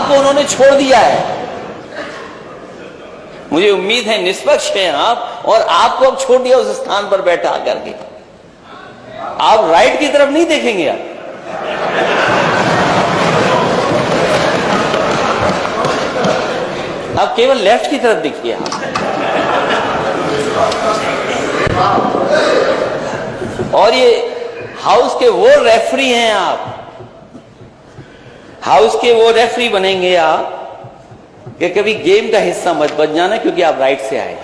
आपको उन्होंने छोड़ दिया है। मुझे उम्मीद है निष्पक्ष हैं आप, और आपको अब छोड़ दिया उस स्थान पर बैठा करके। आप राइट की तरफ नहीं देखेंगे आप केवल लेफ्ट की तरफ देखिए। और ये हाउस के वो रेफरी हैं, आप हाउस के वो रेफरी बनेंगे आप कि कभी गेम का हिस्सा मत बन जाना, क्योंकि आप राइट से आए।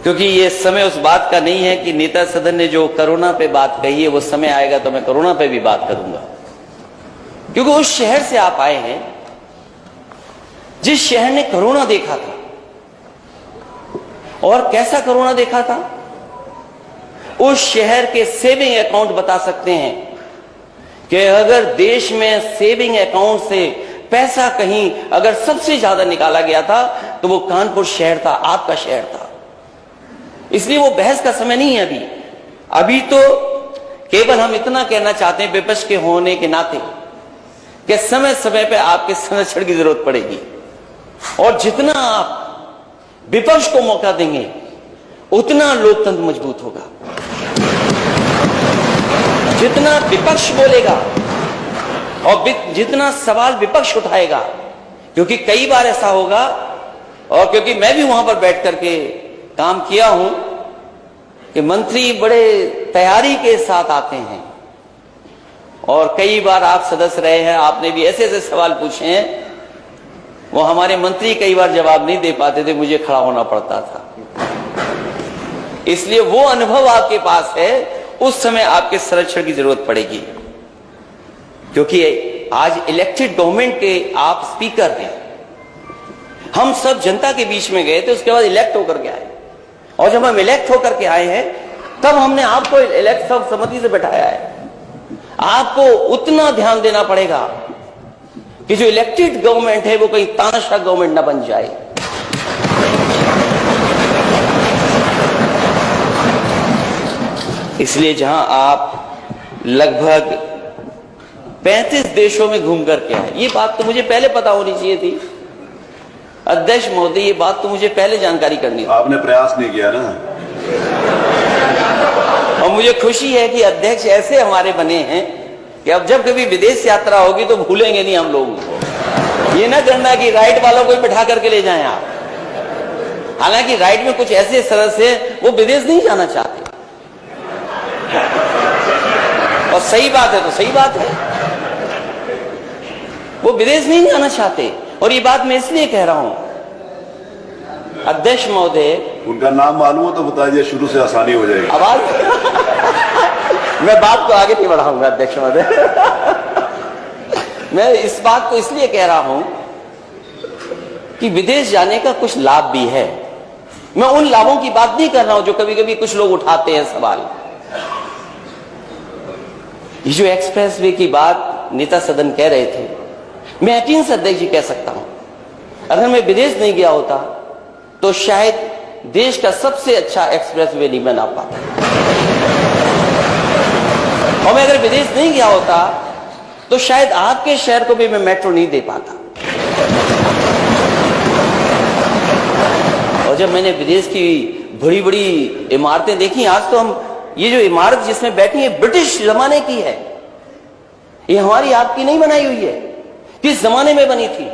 क्योंकि ये समय उस बात का नहीं है कि नेता सदन ने जो कोरोना पे बात कही है, वो समय आएगा तो मैं कोरोना पे भी बात करूंगा। क्योंकि उस शहर से आप आए हैं जिस शहर ने कोरोना देखा था। और कैसा कोरोना देखा था? उस शहर के सेविंग अकाउंट बता सकते हैं कि अगर देश में सेविंग अकाउंट से पैसा कहीं अगर सबसे ज्यादा निकाला गया था तो वो कानपुर शहर था, आपका शहर था। इसलिए वो बहस का समय नहीं है अभी तो केवल हम इतना कहना चाहते हैं विपक्ष के होने के नाते कि समय समय पे आपके संरक्षण की जरूरत पड़ेगी, और जितना आप विपक्ष को मौका देंगे उतना लोकतंत्र मजबूत होगा। जितना विपक्ष बोलेगा और जितना सवाल विपक्ष उठाएगा, क्योंकि कई बार ऐसा होगा, और क्योंकि मैं भी वहां पर बैठ करके काम किया हूं कि मंत्री बड़े तैयारी के साथ आते हैं, और कई बार आप सदस्य रहे हैं, आपने भी ऐसे ऐसे सवाल पूछे हैं, वो हमारे मंत्री कई बार जवाब नहीं दे पाते थे, मुझे खड़ा होना पड़ता था। इसलिए वो अनुभव आपके पास है, उस समय आपके संरक्षण की जरूरत पड़ेगी। क्योंकि आज इलेक्टेड गवर्नमेंट के आप स्पीकर हैं। हम सब जनता के बीच में गए थे, उसके बाद इलेक्ट होकर के आए, और जब हम इलेक्ट होकर के आए हैं तब हमने आपको इलेक्ट सर्वसम्मति से बैठाया है। आपको उतना ध्यान देना पड़ेगा कि जो इलेक्टेड गवर्नमेंट है वो कहीं तानाशाह गवर्नमेंट ना बन जाए। इसलिए जहां आप लगभग 35 देशों में घूम करके आए, ये बात तो मुझे पहले पता होनी चाहिए थी अध्यक्ष महोदय, ये बात तो मुझे पहले जानकारी करनी थी। आपने प्रयास नहीं किया ना। और मुझे खुशी है कि अध्यक्ष ऐसे हमारे बने हैं कि अब जब कभी विदेश यात्रा होगी तो भूलेंगे नहीं हम लोगों को। ये ना करना कि राइट वालों को बिठा करके ले जाएं आप। हालांकि राइट में कुछ ऐसे सदस्य हैं वो विदेश नहीं जाना चाहते, और सही बात है तो सही बात है, वो विदेश नहीं जाना चाहते। और ये बात मैं इसलिए कह रहा हूं अध्यक्ष महोदय, उनका नाम मालूम हो तो बता दिया, शुरू से आसानी हो जाएगी। आवाज मैं बात को आगे नहीं बढ़ाऊंगा अध्यक्ष महोदय। मैं इस बात को इसलिए कह रहा हूं कि विदेश जाने का कुछ लाभ भी है। मैं उन लाभों की बात नहीं कर रहा हूं जो कभी कभी कुछ लोग उठाते हैं सवाल। ये जो एक्सप्रेस वे की बात नेता सदन कह रहे थे, मैं यकीन से अध्यक्ष जी कह सकता हूं, अगर मैं विदेश नहीं गया होता तो शायद देश का सबसे अच्छा एक्सप्रेस वे नहीं बना पाता, और मैं अगर विदेश नहीं गया होता तो शायद आपके शहर को भी मैं मेट्रो नहीं दे पाता। और जब मैंने विदेश की बड़ी बड़ी इमारतें देखी, आज तो हम ये जो इमारत जिसमें बैठी है ब्रिटिश जमाने की है, ये हमारी आपकी नहीं बनाई हुई है, किस जमाने में बनी थी।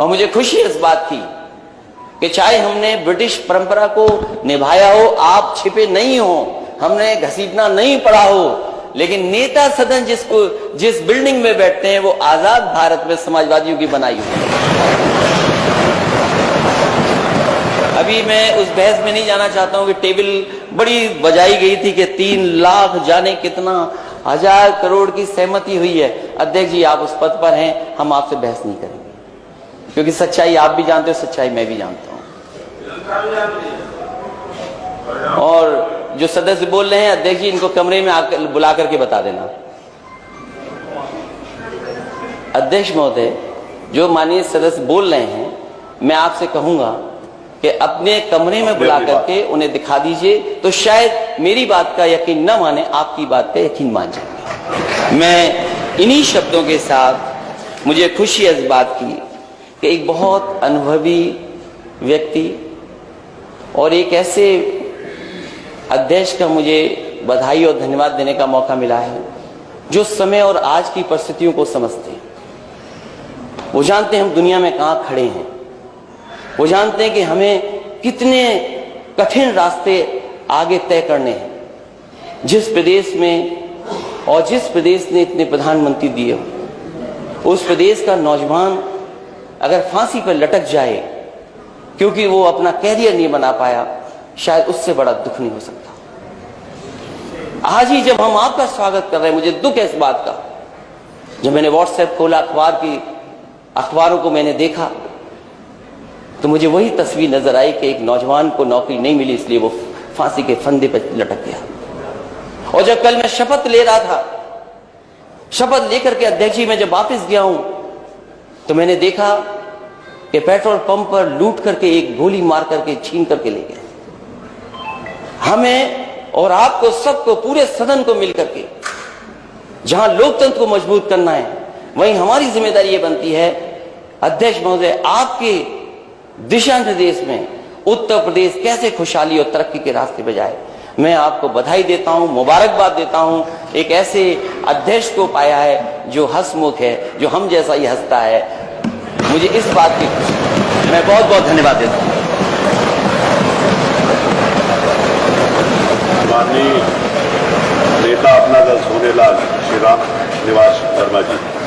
और मुझे खुशी है इस बात की कि चाहे हमने ब्रिटिश परंपरा को निभाया हो, आप छिपे नहीं हो, हमने घसीटना नहीं पड़ा हो, लेकिन नेता सदन जिस बिल्डिंग में बैठते हैं वो आजाद भारत में समाजवादियों की बनाई हुई है। अभी मैं उस बहस में नहीं जाना चाहता हूं कि टेबल बड़ी बजाई गई थी कि 3 लाख जाने कितना 1000 करोड़ की सहमति हुई है। अध्यक्ष जी आप उस पद पर हैं, हम आपसे बहस नहीं करेंगे, क्योंकि सच्चाई आप भी जानते हो, सच्चाई मैं भी जानता हूं। और जो सदस्य बोल रहे हैं अध्यक्ष जी, इनको कमरे में आकर बुला करके बता देना। अध्यक्ष महोदय, जो माननीय सदस्य बोल रहे हैं, मैं आपसे कहूंगा कि अपने कमरे में बुला करके उन्हें दिखा दीजिए, तो शायद मेरी बात का यकीन न माने, आपकी बात का यकीन मान जाएंगे। मैं इन्हीं शब्दों के साथ मुझे खुशी इस बात की कि एक बहुत अनुभवी व्यक्ति और एक ऐसे अध्यक्ष का मुझे बधाई और धन्यवाद देने का मौका मिला है जो समय और आज की परिस्थितियों को समझते हैं। वो जानते हैं हम दुनिया में कहां खड़े हैं, वो जानते हैं कि हमें कितने कठिन रास्ते आगे तय करने हैं। जिस प्रदेश में और जिस प्रदेश ने इतने प्रधानमंत्री दिए हो, उस प्रदेश का नौजवान अगर फांसी पर लटक जाए क्योंकि वो अपना कैरियर नहीं बना पाया, शायद उससे बड़ा दुख नहीं हो सकता। आज ही जब हम आपका स्वागत कर रहे हैं, मुझे दुख है इस बात का। जब मैंने व्हाट्सएप खोला, अखबारों को मैंने देखा, तो मुझे वही तस्वीर नजर आई कि एक नौजवान को नौकरी नहीं मिली, इसलिए वो फांसी के फंदे पर लटक गया। और जब कल मैं शपथ ले रहा था, शपथ लेकर के अध्यक्ष जी मैं जब वापस गया हूं, तो मैंने देखा कि पेट्रोल पंप पर लूट करके एक गोली मार करके छीन करके ले गए। हमें और आपको, सबको, पूरे सदन को मिलकर के जहां लोकतंत्र को मजबूत करना है, वहीं हमारी जिम्मेदारी ये बनती है, अध्यक्ष महोदय, आपके दिशा निर्देश में उत्तर प्रदेश कैसे खुशहाली और तरक्की के रास्ते पे जाए। मैं आपको बधाई देता हूं, मुबारकबाद देता हूं। एक ऐसे अध्यक्ष को पाया है जो हंसमुख है, जो हम जैसा ही हंसता है। मुझे इस बात की खुशी है। मैं बहुत बहुत धन्यवाद देता हूं। माननीय नेता अपना दल सोनेलाल श्री राम निवास शर्मा जी।